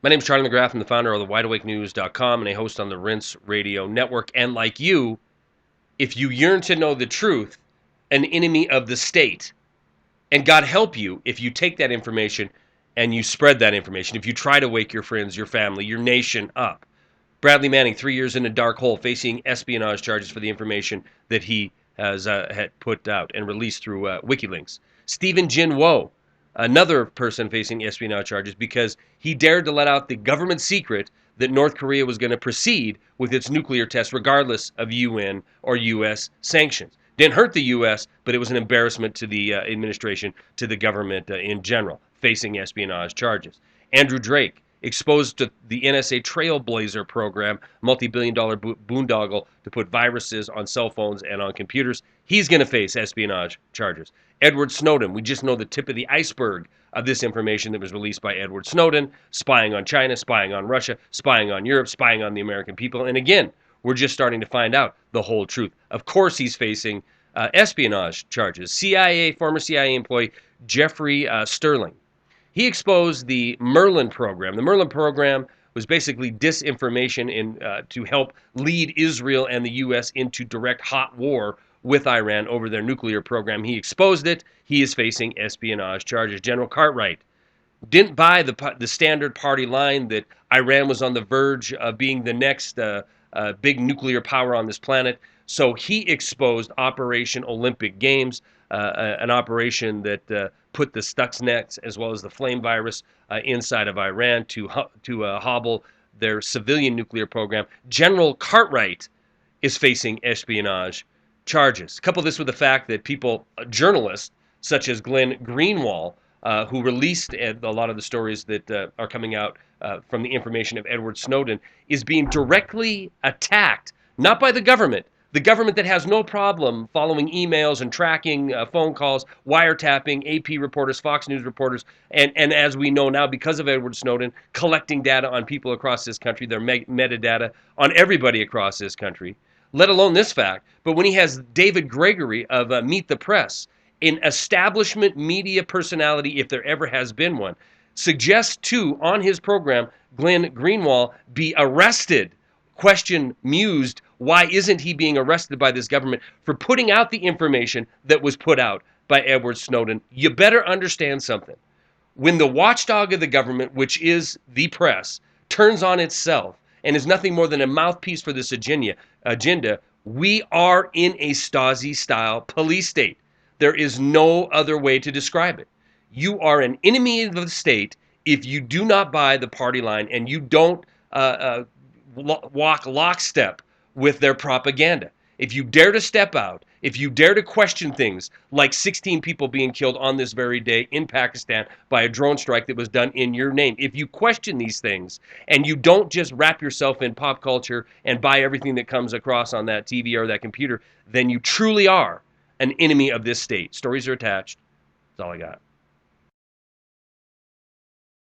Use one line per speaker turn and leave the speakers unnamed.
My name is Charlie McGrath. I'm the founder of the WideAwakeNews.com and a host on the Rinse Radio Network. And like you, if you yearn to know the truth, an enemy of the state, and God help you if you take that information and you spread that information, if you try to wake your friends, your family, your nation up. Bradley Manning, 3 years in a dark hole, facing espionage charges for the information that he has had put out and released through WikiLeaks. Stephen Jin Wo, another person facing espionage charges because he dared to let out the government secret that North Korea was going to proceed with its nuclear test regardless of UN or U.S. sanctions. Didn't hurt the U.S., but it was an embarrassment to the administration, to the government in general, facing espionage charges. Andrew Drake, exposed to the NSA Trailblazer program, multi-billion-dollar boondoggle to put viruses on cell phones and on computers. He's going to face espionage charges. Edward Snowden, we just know the tip of the iceberg of this information that was released by Edward Snowden, spying on China, spying on Russia, spying on Europe, spying on the American people. And again, we're just starting to find out the whole truth. Of course, he's facing espionage charges. Former CIA employee Jeffrey Sterling, he exposed the Merlin program. The Merlin program was basically disinformation to help lead Israel and the U.S. into direct hot war with Iran over their nuclear program. He exposed it. He is facing espionage charges. General Cartwright didn't buy the standard party line that Iran was on the verge of being the next big nuclear power on this planet. So he exposed Operation Olympic Games, an operation that put the Stuxnet as well as the flame virus inside of Iran to hobble their civilian nuclear program. General Cartwright is facing espionage charges. Couple this with the fact that journalists such as Glenn Greenwald, who released a lot of the stories that are coming out from the information of Edward Snowden, is being directly attacked, not by the government that has no problem following emails and tracking phone calls, wiretapping AP reporters, Fox News reporters, and as we know now, because of Edward Snowden, collecting data on people across this country, their metadata on everybody across this country, let alone this fact. But when he has David Gregory of Meet the Press, an establishment media personality, if there ever has been one, suggests to, on his program, Glenn Greenwald be arrested. Question mused, why isn't he being arrested by this government for putting out the information that was put out by Edward Snowden? You better understand something. When the watchdog of the government, which is the press, turns on itself and is nothing more than a mouthpiece for this agenda, we are in a Stasi-style police state. There is no other way to describe it. You are an enemy of the state if you do not buy the party line and you don't walk lockstep with their propaganda. If you dare to step out, if you dare to question things like 16 people being killed on this very day in Pakistan by a drone strike that was done in your name, if you question these things and you don't just wrap yourself in pop culture and buy everything that comes across on that TV or that computer, then you truly are an enemy of this state. Stories are attached. That's all I got.